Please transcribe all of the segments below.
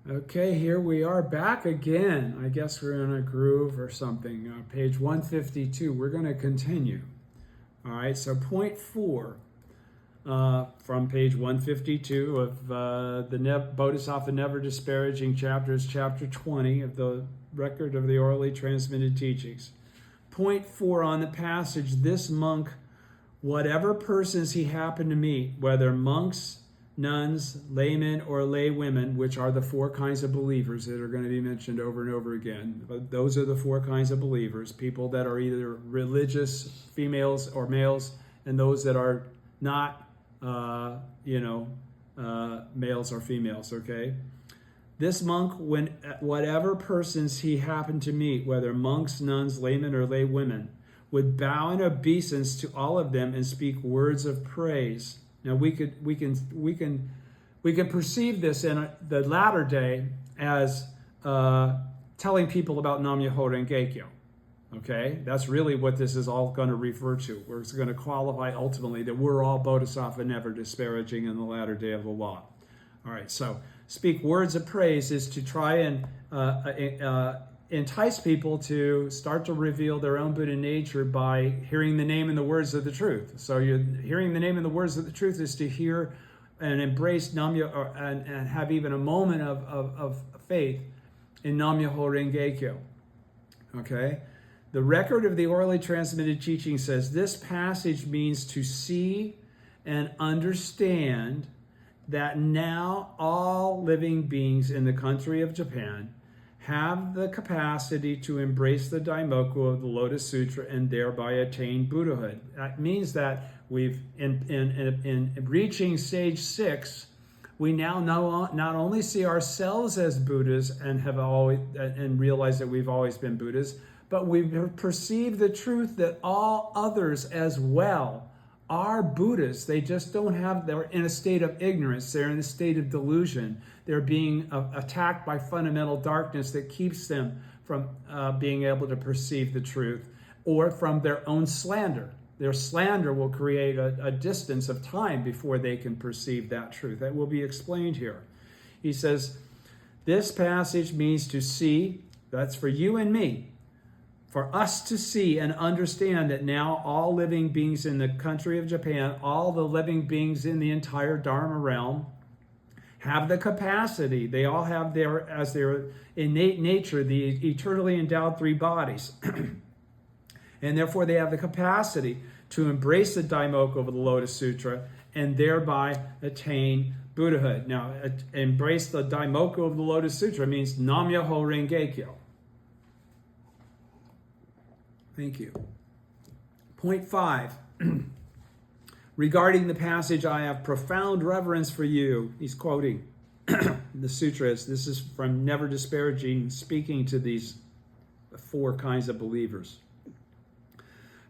Okay, here we are back again. I guess we're in a groove or something. Page 152. We're going to continue. All right, so point 4 from page 152 of the Bodhisattva Never Disparaging Chapters, chapter 20 of the record of the orally transmitted teachings. Point 4 on the passage, this monk, whatever persons he happened to meet, whether monks, nuns, laymen, or laywomen, which are the 4 kinds of believers that are going to be mentioned over and over again. But those are the 4 kinds of believers, people that are either religious, females or males, and those that are not, males or females, okay? This monk, whatever persons he happened to meet, whether monks, nuns, laymen, or laywomen, would bow in obeisance to all of them and speak words of praise. Now we can perceive this in the latter day as telling people about Nam Myoho Renge Kyo. Okay, that's really what this is all going to refer to. We're going to qualify ultimately that we're all Bodhisattva never disparaging in the latter day of the law. All right, so speak words of praise is to try and entice people to start to reveal their own Buddha nature by hearing the name and the words of the truth. So you're hearing the name and the words of the truth is to hear and embrace Nam Myoho and have even a moment of faith in Nam Myoho Renge Kyo. Okay? The record of the orally transmitted teaching says this passage means to see and understand that now all living beings in the country of Japan have the capacity to embrace the Daimoku of the Lotus Sutra and thereby attain Buddhahood. That means that we've, in reaching stage 6, we now not only see ourselves as Buddhas and have always and realize that we've always been Buddhas, but we perceive the truth that all others as well are Buddhas. They just they're in a state of ignorance. They're in a state of delusion. They're being attacked by fundamental darkness that keeps them from being able to perceive the truth, or from their own slander. Their slander will create a distance of time before they can perceive that truth. That will be explained here. He says, this passage means to see, that's for you and me, for us to see and understand that now all living beings in the country of Japan, all the living beings in the entire Dharma realm, have the capacity. They all have as their innate nature, the eternally endowed 3 bodies. And therefore they have the capacity to embrace the Daimoku of the Lotus Sutra and thereby attain Buddhahood. Now, embrace the Daimoku of the Lotus Sutra means Nam Myoho Renge Kyo. Thank you. Point 5. Regarding the passage, I have profound reverence for you. He's quoting the sutras. This is from Never Disparaging, speaking to these 4 kinds of believers.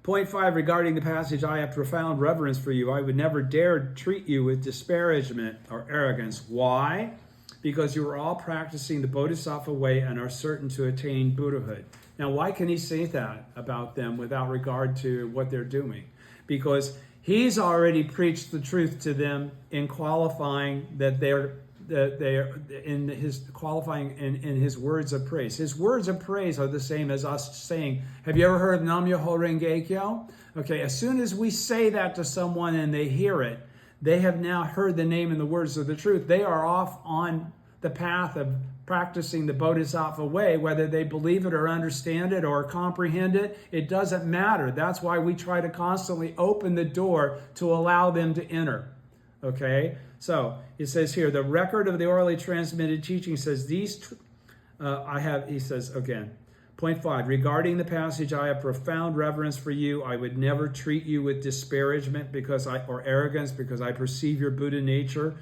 Point 5, regarding the passage, I have profound reverence for you. I would never dare treat you with disparagement or arrogance. Why? Because you are all practicing the Bodhisattva way and are certain to attain Buddhahood. Now, why can he say that about them without regard to what they're doing? Because he's already preached the truth to them in qualifying that they're in his qualifying in his words of praise. His words of praise are the same as us saying, have you ever heard of Nam Myoho Renge Kyo? Okay, as soon as we say that to someone and they hear it, they have now heard the name and the words of the truth. They are off on the path of practicing the Bodhisattva way, whether they believe it or understand it or comprehend it, it doesn't matter. That's why we try to constantly open the door to allow them to enter. Okay? So, it says here, the record of the orally transmitted teaching says he says again, point 5, regarding the passage, I have profound reverence for you. I would never treat you with disparagement or arrogance because I perceive your Buddha nature.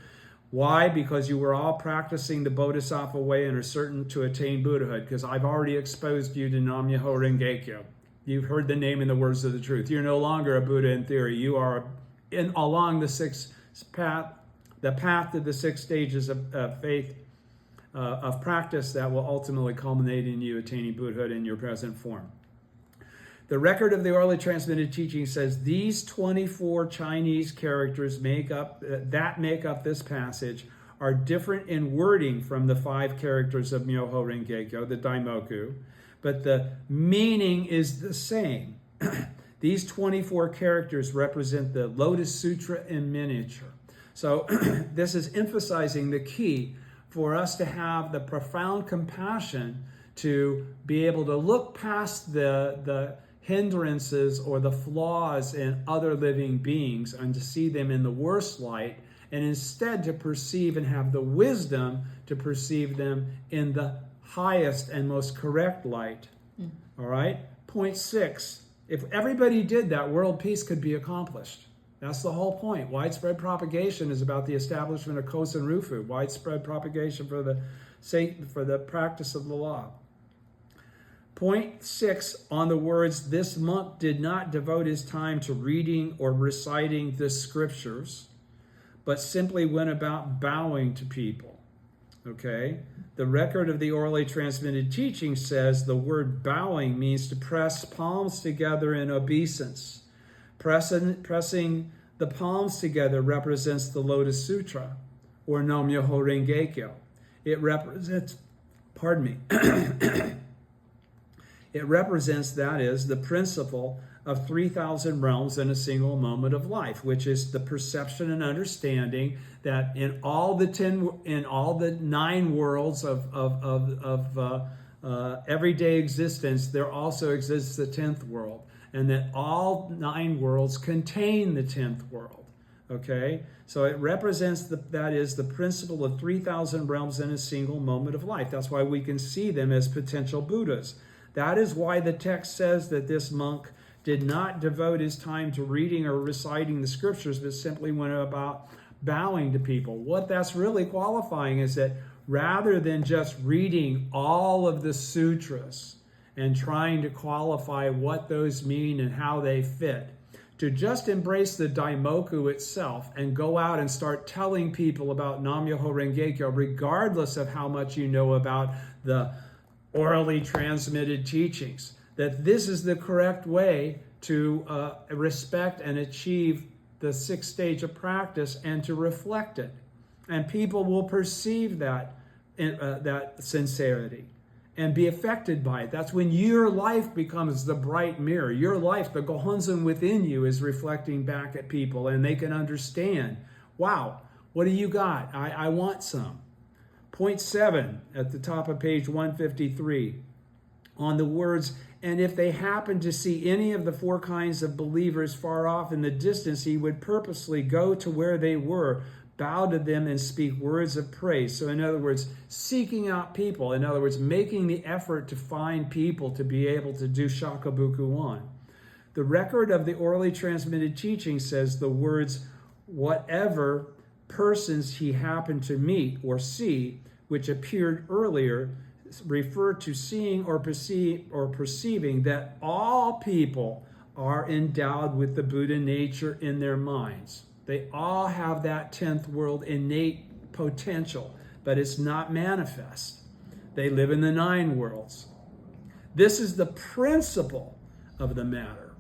Why? Because you were all practicing the Bodhisattva way and are certain to attain Buddhahood, because I've already exposed you to Nam Myoho Renge Kyo. You've heard the name and the words of the truth. You're no longer a Buddha in theory. You are along the path to the 6 stages of faith, of practice that will ultimately culminate in you attaining Buddhahood in your present form. The record of the orally transmitted teaching says these 24 Chinese characters make up this passage are different in wording from the 5 characters of Myoho Renge-kyo, the Daimoku, but the meaning is the same. These 24 characters represent the Lotus Sutra in miniature. So this is emphasizing the key for us to have the profound compassion to be able to look past the hindrances or the flaws in other living beings and to see them in the worst light, and instead to perceive and have the wisdom to perceive them in the highest and most correct light. All right? Point 6. If everybody did that, world peace could be accomplished. That's the whole point. Widespread propagation is about the establishment of Kosen Rufu, widespread propagation for the practice of the law. Point 6 on the words, this monk did not devote his time to reading or reciting the scriptures, but simply went about bowing to people. Okay? The record of the orally transmitted teaching says the word bowing means to press palms together in obeisance. Pressing the palms together represents the Lotus Sutra, or No Myoho Renge-kyo. It represents, it represents, that is, the principle of 3,000 realms in a single moment of life, which is the perception and understanding that in all the 9 worlds of everyday existence, there also exists the 10th world, and that all 9 worlds contain the 10th world. Okay, so it represents that is the principle of 3,000 realms in a single moment of life. That's why we can see them as potential Buddhas. That is why the text says that this monk did not devote his time to reading or reciting the scriptures, but simply went about bowing to people. What that's really qualifying is that rather than just reading all of the sutras and trying to qualify what those mean and how they fit, to just embrace the Daimoku itself and go out and start telling people about Nam-myoho Renge-kyo, regardless of how much you know about the orally transmitted teachings, that this is the correct way to respect and achieve the 6th stage of practice and to reflect it. And people will perceive that sincerity and be affected by it. That's when your life becomes the bright mirror. Your life, the Gohonzon within you, is reflecting back at people, and they can understand, wow, what do you got? I want some. Point 7 at the top of page 153 on the words, and if they happened to see any of the 4 kinds of believers far off in the distance, he would purposely go to where they were, bow to them, and speak words of praise. So in other words, seeking out people. In other words, making the effort to find people to be able to do Shakabuku 1. The record of the orally transmitted teaching says the words, whatever persons he happened to meet or see, which appeared earlier, refer to seeing or perceiving that all people are endowed with the Buddha nature in their minds. They all have that 10th world innate potential, but it's not manifest. They live in the 9 worlds. This is the principle of the matter.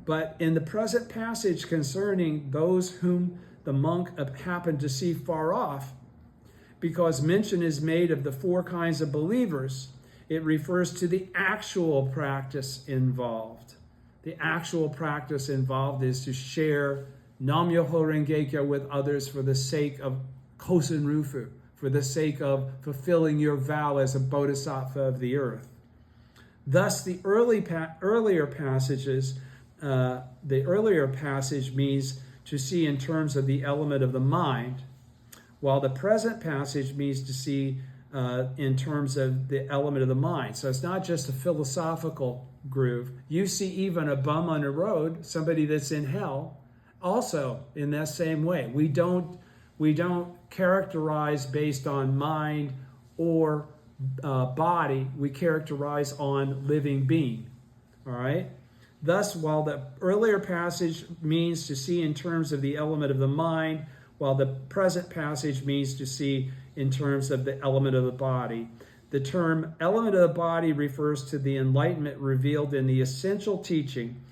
But in the present passage concerning those whom the monk happened to see far off, because mention is made of the 4 kinds of believers, it refers to the actual practice involved. The actual practice involved is to share Nam-myoho Renge-kyo with others for the sake of Kosen Rufu, for the sake of fulfilling your vow as a bodhisattva of the earth. Thus, the earlier passage means to see in terms of the element of the mind, while the present passage means to see in terms of the element of the mind. So it's not just a philosophical groove. You see even a bum on the road, somebody that's in hell, also in that same way. We don't characterize based on mind or body. We characterize on living being. All right? Thus, while the earlier passage means to see in terms of the element of the mind, while the present passage means to see in terms of the element of the body. The term element of the body refers to the enlightenment revealed in the essential teaching,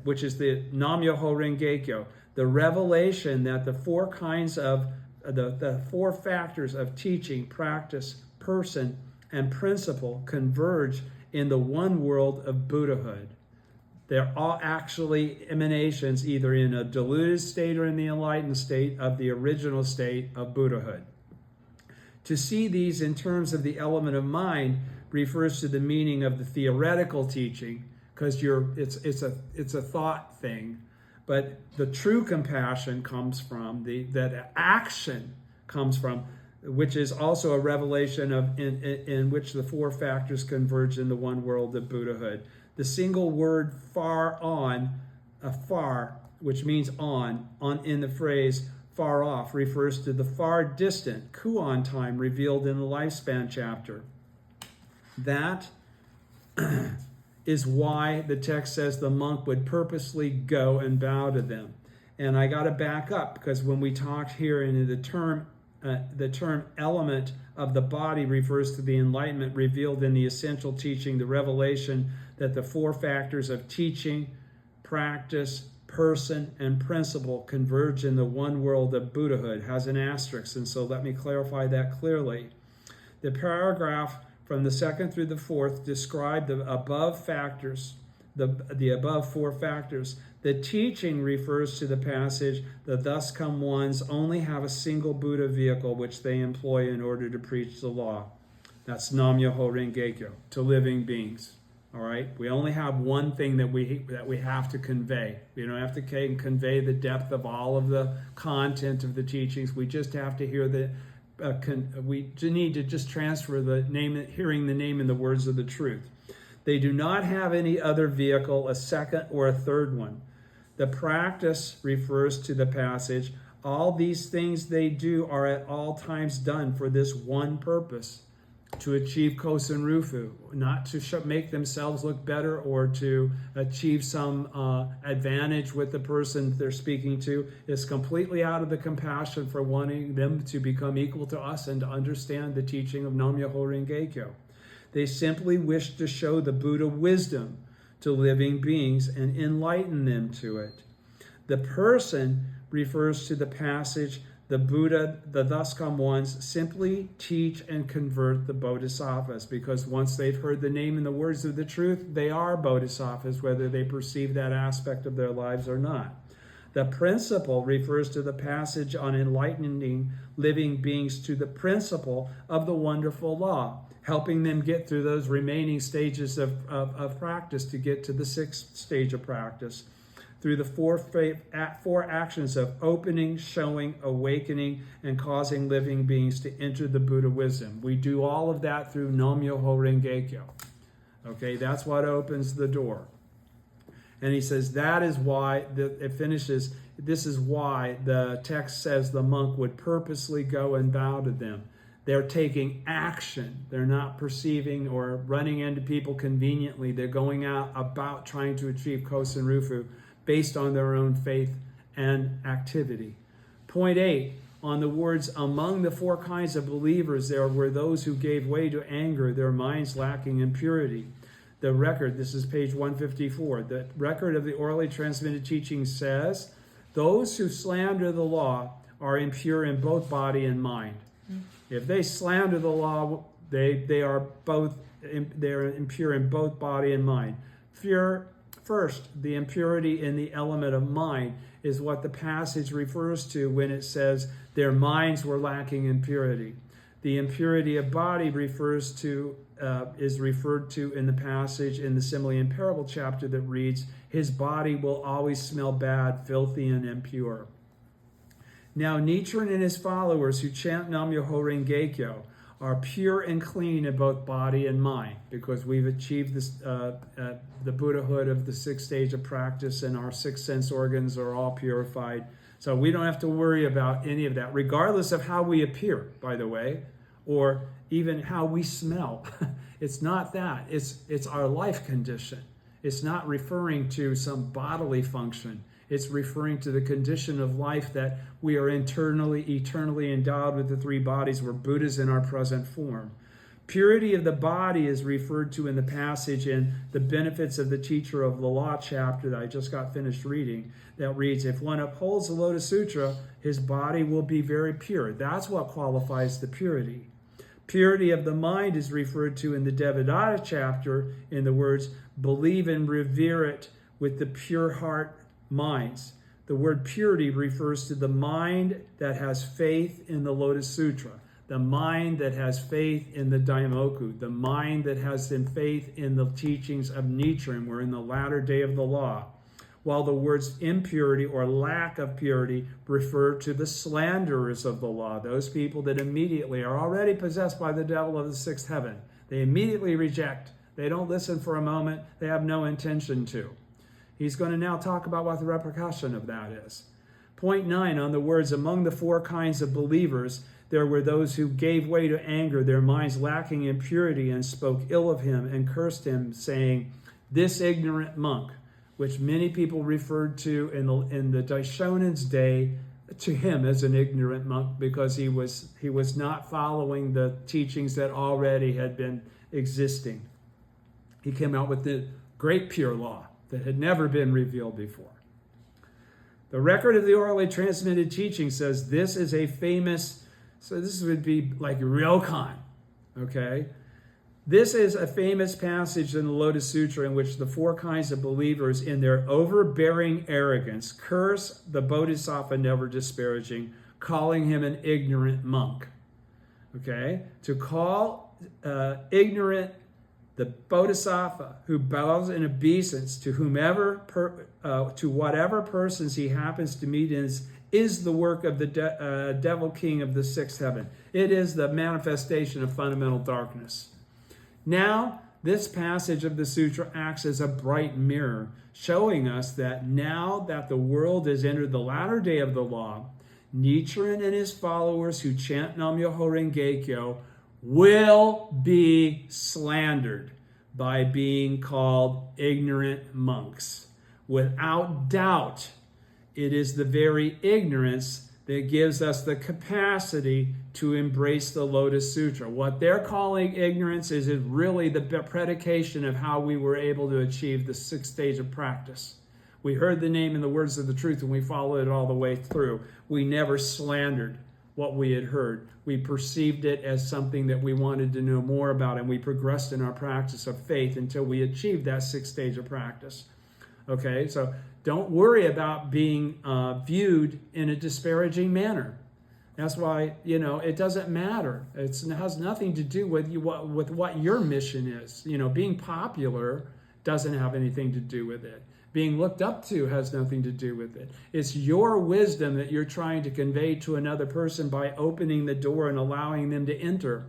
which is the Nam-myoho Renge-kyo, the revelation that the 4 kinds of the four factors of teaching, practice, person, and principle converge in the one world of Buddhahood. They're all actually emanations, either in a diluted state or in the enlightened state of the original state of Buddhahood. To see these in terms of the element of mind refers to the meaning of the theoretical teaching, because it's a thought thing. But the true compassion comes from that action comes from, which is also a revelation of in which the four factors converge in the one world of Buddhahood. The single word far on, far, which means on in the phrase far off, refers to the far distant koan time revealed in the lifespan chapter. That is why the text says the monk would purposely go and bow to them. And I got to back up, because when we talked here in the term element of the body refers to the enlightenment revealed in the essential teaching, the revelation that the four factors of teaching, practice, person, and principle converge in the one world of Buddhahood, has an asterisk. And so let me clarify that clearly. The paragraph from the second through the fourth describe the above factors, the above four factors. The teaching refers to the passage, the thus come ones only have a single Buddha vehicle which they employ in order to preach the law. That's Nam-myoho Renge-kyo, to living beings. All right, we only have one thing that we have to convey. We don't have to convey the depth of all of the content of the teachings. We just have to hear we need to just transfer the name, hearing the name and the words of the truth. They do not have any other vehicle, a second or a third one. The practice refers to the passage, all these things they do are at all times done for this one purpose, to achieve Kosen Rufu, not to make themselves look better or to achieve some advantage with the person they're speaking to. It's completely out of the compassion for wanting them to become equal to us and to understand the teaching of Nam-myoho Renge-kyo. They simply wish to show the Buddha wisdom to living beings and enlighten them to it. The person refers to the passage, the Buddha, the thus come ones, simply teach and convert the bodhisattvas, because once they've heard the name and the words of the truth, they are bodhisattvas, whether they perceive that aspect of their lives or not. The principle refers to the passage on enlightening living beings to the principle of the wonderful law, helping them get through those remaining stages of practice to get to the sixth stage of practice, through the four actions of opening, showing, awakening, and causing living beings to enter the Buddha wisdom. We do all of that through Nam-myoho Renge-kyo. Okay, that's what opens the door. And he says that is why, it finishes, this is why the text says the monk would purposely go and bow to them. They're taking action. They're not perceiving or running into people conveniently. They're going out about trying to achieve Kosen Rufu based on their own faith and activity. Point 8, on the words, among the four kinds of believers, there were those who gave way to anger, their minds lacking in purity. The record, this is page 154, the record of the orally transmitted teaching says, those who slander the law are impure in both body and mind. If they slander the law, they're impure in both body and mind. First, the impurity in the element of mind is what the passage refers to when it says their minds were lacking in purity. The impurity of body is referred to in the passage in the Simile and Parable chapter that reads, his body will always smell bad, filthy, and impure. Now, Nichiren and his followers who chant Nam-myoho Renge-kyo are pure and clean in both body and mind, because we've achieved this, the Buddhahood of the sixth stage of practice, and our six sense organs are all purified. So we don't have to worry about any of that, regardless of how we appear, by the way, or even how we smell. It's not that. It's our life condition. It's not referring to some bodily function. It's referring to the condition of life that we are eternally endowed with the three bodies. We're Buddhas in our present form. Purity of the body is referred to in the passage in the Benefits of the Teacher of the Law chapter that I just got finished reading, that reads, if one upholds the Lotus Sutra, his body will be very pure. That's what qualifies the purity. Purity of the mind is referred to in the Devadatta chapter in the words, believe and revere it with the pure heart minds. The word purity refers to the mind that has faith in the Lotus Sutra, the mind that has faith in the Daimoku, the mind that has faith in the teachings of Nichiren. We're in the latter day of the law. While the words impurity or lack of purity refer to the slanderers of the law, those people that immediately are already possessed by the devil of the sixth heaven. They immediately reject. They don't listen for a moment. They have no intention to. He's going to now talk about what the repercussion of that is. Point 9, on the words, among the four kinds of believers, there were those who gave way to anger, their minds lacking in purity, and spoke ill of him and cursed him, saying, this ignorant monk, which many people referred to in the Daishonen's day to him as an ignorant monk because he was not following the teachings that already had been existing. He came out with the great pure law that had never been revealed before. The record of the orally transmitted teaching says this is a famous, so this would be like Ryokan, okay? This is a famous passage in the Lotus Sutra in which the four kinds of believers, in their overbearing arrogance, curse the Bodhisattva never disparaging, calling him an ignorant monk. Okay? To call ignorant the Bodhisattva who bows in obeisance to to whatever persons he happens to meet is the work of the devil king of the sixth heaven. It is the manifestation of fundamental darkness. Now, this passage of the sutra acts as a bright mirror, showing us that now that the world has entered the latter day of the law, Nichiren and his followers who chant Nam-myoho Renge-kyo will be slandered by being called ignorant monks. Without doubt, it is the very ignorance that gives us the capacity to embrace the Lotus Sutra. What they're calling ignorance is really the predication of how we were able to achieve the sixth stage of practice. We heard the name and the words of the truth and we followed it all the way through. We never slandered what we had heard. We perceived it as something that we wanted to know more about, and we progressed in our practice of faith until we achieved that sixth stage of practice. Okay, so don't worry about being viewed in a disparaging manner. That's why, it doesn't matter. It has nothing to do with what your mission is. Being popular doesn't have anything to do with it. Being looked up to has nothing to do with it. It's your wisdom that you're trying to convey to another person by opening the door and allowing them to enter.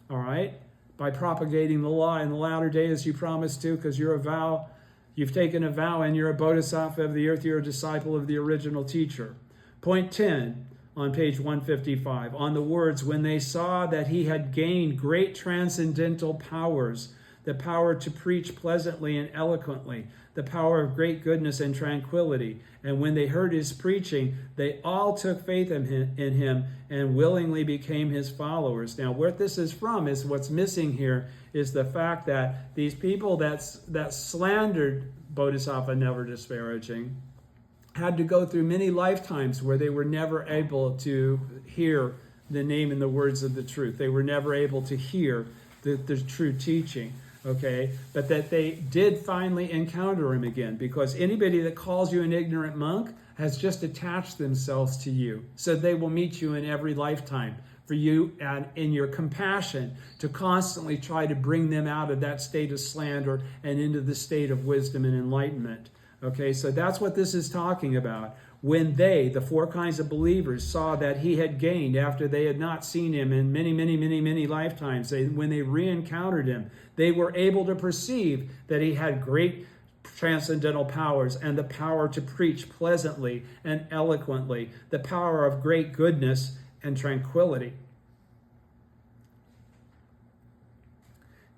All right? By propagating the law in the latter days you promised to, because you've taken a vow and you're a bodhisattva of the earth, you're a disciple of the original teacher. Point 10 on page 155, on the words, when they saw that he had gained great transcendental powers, the power to preach pleasantly and eloquently, the power of great goodness and tranquility. And when they heard his preaching, they all took faith in him and willingly became his followers. Now, where this is from is what's missing here is the fact that these people that slandered Bodhisattva never disparaging had to go through many lifetimes where they were never able to hear the name and the words of the truth. They were never able to hear the true teaching. Okay, but that they did finally encounter him again, because anybody that calls you an ignorant monk has just attached themselves to you. So they will meet you in every lifetime for you and in your compassion to constantly try to bring them out of that state of slander and into the state of wisdom and enlightenment. Okay, so that's what this is talking about. When they, the four kinds of believers, saw that he had gained after they had not seen him in many lifetimes, when they re-encountered him, they were able to perceive that he had great transcendental powers and the power to preach pleasantly and eloquently, the power of great goodness and tranquility.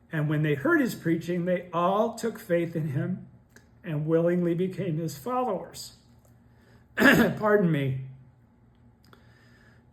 And when they heard his preaching, they all took faith in him and willingly became his followers. Pardon me.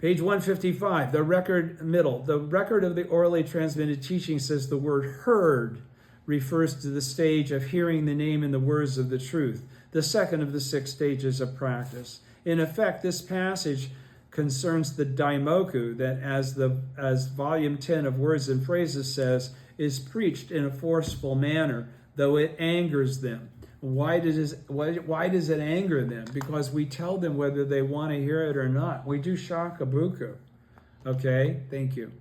Page 155, the record of the orally transmitted teaching says the word heard refers to the stage of hearing the name and the words of the truth, the second of the 6 stages of practice. In effect, this passage concerns the daimoku that, as volume 10 of Words and Phrases says, is preached in a forceful manner, though it angers them. Why does it anger them? Because we tell them whether they want to hear it or not. We do shakabuku. Okay, thank you.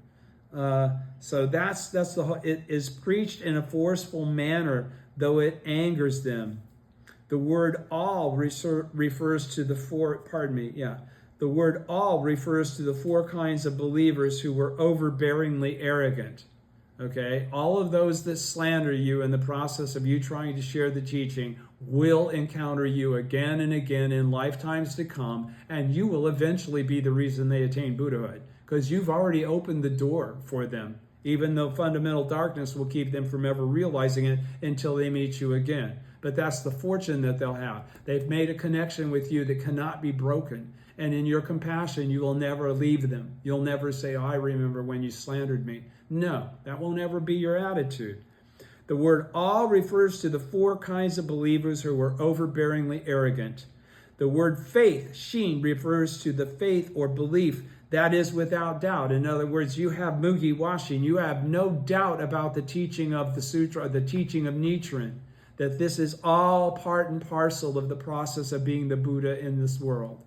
So that's the whole. It is preached in a forceful manner, though it angers them. The word all refers to the four. The word all refers to the 4 kinds of believers who were overbearingly arrogant. Okay, all of those that slander you in the process of you trying to share the teaching will encounter you again and again in lifetimes to come, and you will eventually be the reason they attain Buddhahood, because you've already opened the door for them, even though fundamental darkness will keep them from ever realizing it until they meet you again. But that's the fortune that they'll have. They've made a connection with you that cannot be broken. And in your compassion, you will never leave them. You'll never say, I remember when you slandered me. No, that will never be your attitude. The word all refers to the 4 kinds of believers who were overbearingly arrogant. The word faith, shin, refers to the faith or belief that is without doubt. In other words, you have mugi washin. You have no doubt about the teaching of the sutra, the teaching of Nichiren, that this is all part and parcel of the process of being the Buddha in this world.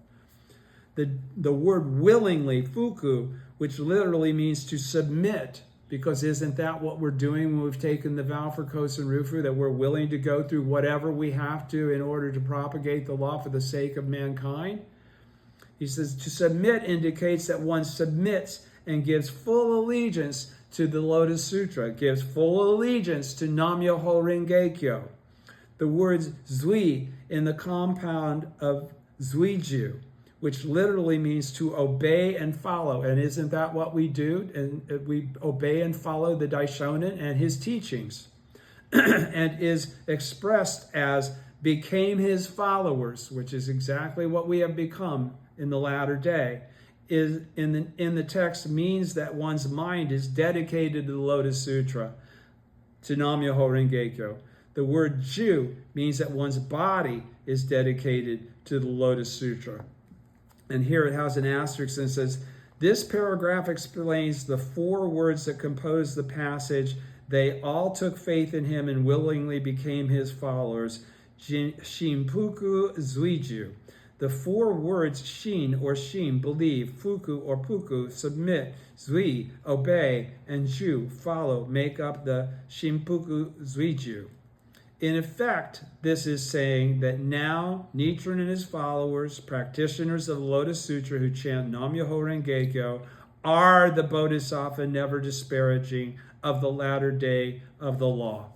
The word willingly, fuku, which literally means to submit, because isn't that what we're doing when we've taken the vow for Kosen Rufu, that we're willing to go through whatever we have to in order to propagate the law for the sake of mankind? He says to submit indicates that one submits and gives full allegiance to the Lotus Sutra, gives full allegiance to Nam-myoho Renge Kyo. The words zui in the compound of zuiju, which literally means to obey and follow. And isn't that what we do? And we obey and follow the Daishonin and his teachings. And is expressed as became his followers, which is exactly what we have become in the latter day. Is in the text means that one's mind is dedicated to the Lotus Sutra, to Nam-myoho Renge Kyo. The word Ju means that one's body is dedicated to the Lotus Sutra. And here it has an asterisk and says, this paragraph explains the 4 words that compose the passage. They all took faith in him and willingly became his followers. Shinpuku zuiju. The 4 words shin or shin, believe, fuku or puku, submit, zui, obey, and ju, follow, make up the shinpuku zuiju. In effect, this is saying that now Nichiren and his followers, practitioners of the Lotus Sutra who chant Nam-myoho Renge Kyo, are the Bodhisattva never disparaging of the latter day of the law.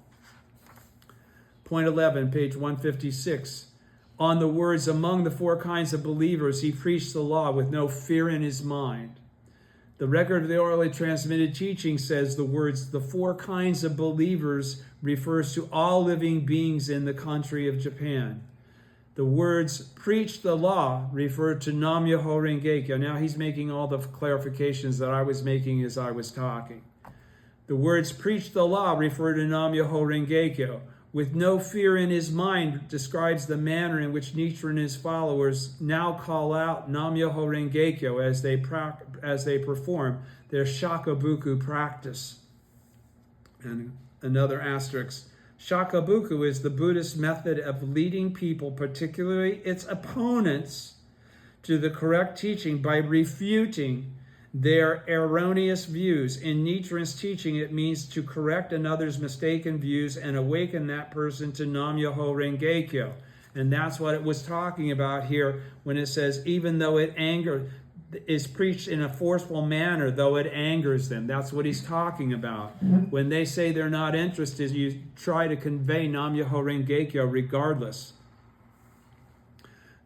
Point 11, page 156. On the words, among the 4 kinds of believers, he preached the law with no fear in his mind. The record of the orally transmitted teaching says the words, the 4 kinds of believers, refers to all living beings in the country of Japan. The words, preach the law, refer to Nam-myoho Renge Kyo. Now he's making all the clarifications that I was making as I was talking. The words, preach the law, refer to Nam-myoho Renge Kyo. With no fear in his mind describes the manner in which Nichiren and his followers now call out Nam-myoho Renge Kyo as they perform their shakabuku practice. And another asterisk. Shakabuku is the Buddhist method of leading people, particularly its opponents, to the correct teaching by refuting their erroneous views. In Nichiren's teaching, it means to correct another's mistaken views and awaken that person to Nam-myoho Renge Kyo. And that's what it was talking about here when it says, even though it is preached in a forceful manner, though it angers them. That's what he's talking about. When they say they're not interested, you try to convey Nam-myoho Renge Kyo regardless.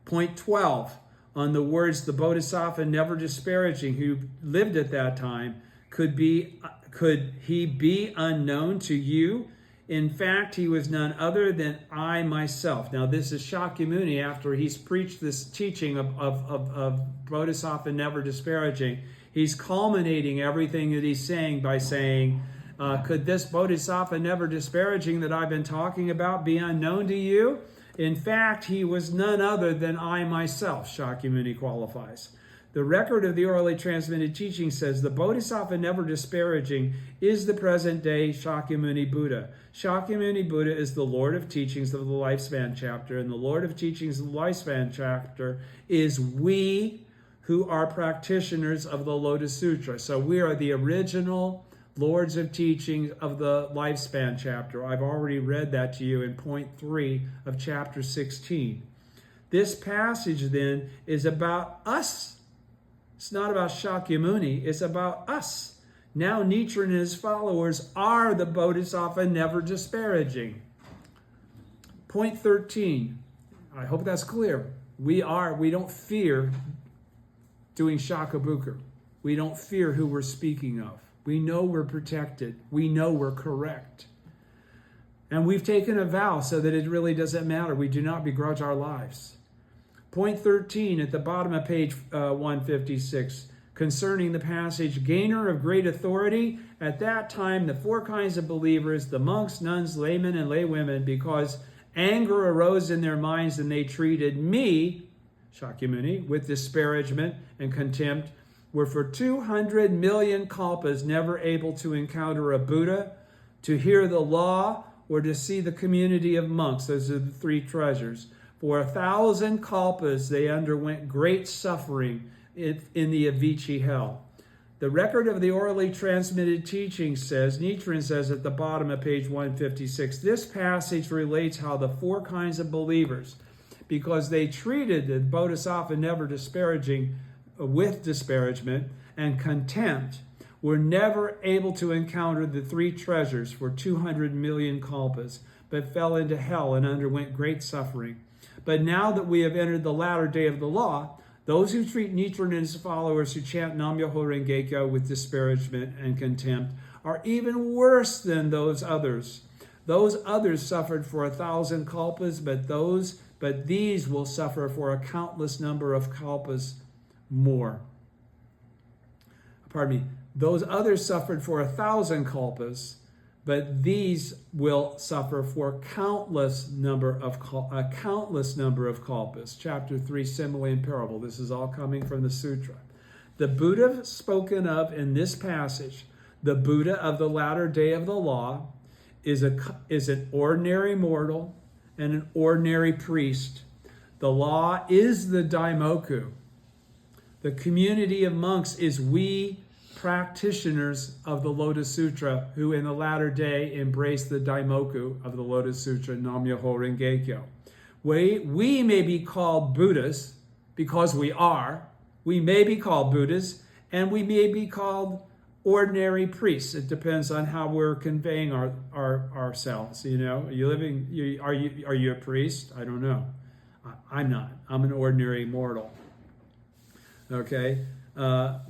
Point 12. On the words, the Bodhisattva never disparaging, who lived at that time, could he be unknown to you In fact, he was none other than I myself. Now, this is Shakyamuni after he's preached this teaching of Bodhisattva never disparaging. He's culminating everything that he's saying by saying, could this Bodhisattva never disparaging that I've been talking about be unknown to you? In fact, he was none other than I myself, Shakyamuni qualifies. The record of the orally transmitted teaching says the Bodhisattva never disparaging is the present day Shakyamuni Buddha. Shakyamuni Buddha is the Lord of Teachings of the Lifespan chapter, and the Lord of Teachings of the Lifespan chapter is we who are practitioners of the Lotus Sutra. So we are the original Lords of Teaching of the Lifespan chapter. I've already read that to you in point 3 of chapter 16. This passage then is about us. It's not about Shakyamuni, it's about us. Now Nichiren and his followers are the Bodhisattva never disparaging. Point 13. I hope that's clear. We don't fear doing Shakabuku. We don't fear who we're speaking of. We know we're protected. We know we're correct. And we've taken a vow so that it really doesn't matter. We do not begrudge our lives. Point 13 at the bottom of page 156, concerning the passage, gainer of great authority, at that time the 4 kinds of believers, the monks, nuns, laymen, and laywomen, because anger arose in their minds and they treated me, Shakyamuni, with disparagement and contempt, were for 200 million kalpas never able to encounter a Buddha, to hear the law, or to see the community of monks. Those are the 3 treasures. For 1,000 kalpas they underwent great suffering in the Avicii hell. The record of the orally transmitted teaching says, Nichiren says at the bottom of page 156, this passage relates how the 4 kinds of believers, because they treated the Bodhisattva never disparaging with disparagement and contempt, were never able to encounter the 3 treasures for 200 million kalpas, but fell into hell and underwent great suffering. But now that we have entered the latter day of the law, those who treat Nichiren and his followers who chant Nam-myoho Renge-kyo with disparagement and contempt are even worse than those others. Those others suffered for 1,000 kalpas, but these will suffer for a countless number of kalpas more. Pardon me. Those others suffered for 1,000 kalpas, but these will suffer for a countless number of kalpas. Chapter 3, Simile and Parable. This is all coming from the sutra. The Buddha spoken of in this passage, the Buddha of the latter day of the law, is an ordinary mortal and an ordinary priest. The law is the Daimoku. The community of monks is we practitioners of the Lotus Sutra who in the latter day embrace the Daimoku of the Lotus Sutra, Nam-myoho Renge-kyo. We may be called Buddhas because we are. We may be called Buddhas and we may be called ordinary priests. It depends on how we're conveying ourselves. You know, are you a priest? I don't know. I'm not. I'm an ordinary mortal. Okay.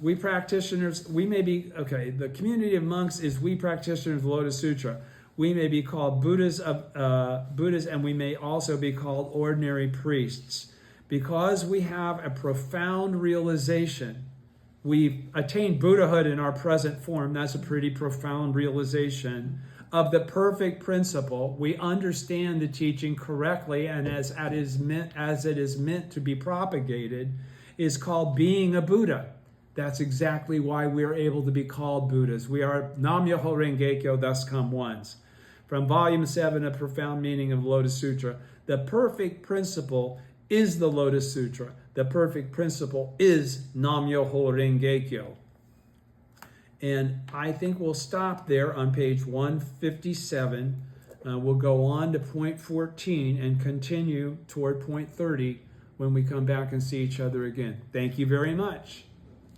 We practitioners, we may be, the community of monks is we practitioners of the Lotus Sutra. We may be called Buddhas, and we may also be called ordinary priests. Because we have a profound realization, we've attained Buddhahood in our present form. That's a pretty profound realization of the perfect principle. We understand the teaching correctly, and as it is meant to be propagated, is called being a Buddha. That's exactly why we're able to be called Buddhas. We are Nam-myoho Renge-kyo, thus come ones. From Volume 7, A Profound Meaning of Lotus Sutra, the perfect principle is the Lotus Sutra. The perfect principle is Nam-myoho Renge-kyo. And I think we'll stop there on page 157. We'll go on to point 14 and continue toward point 30 when we come back and see each other again. Thank you very much.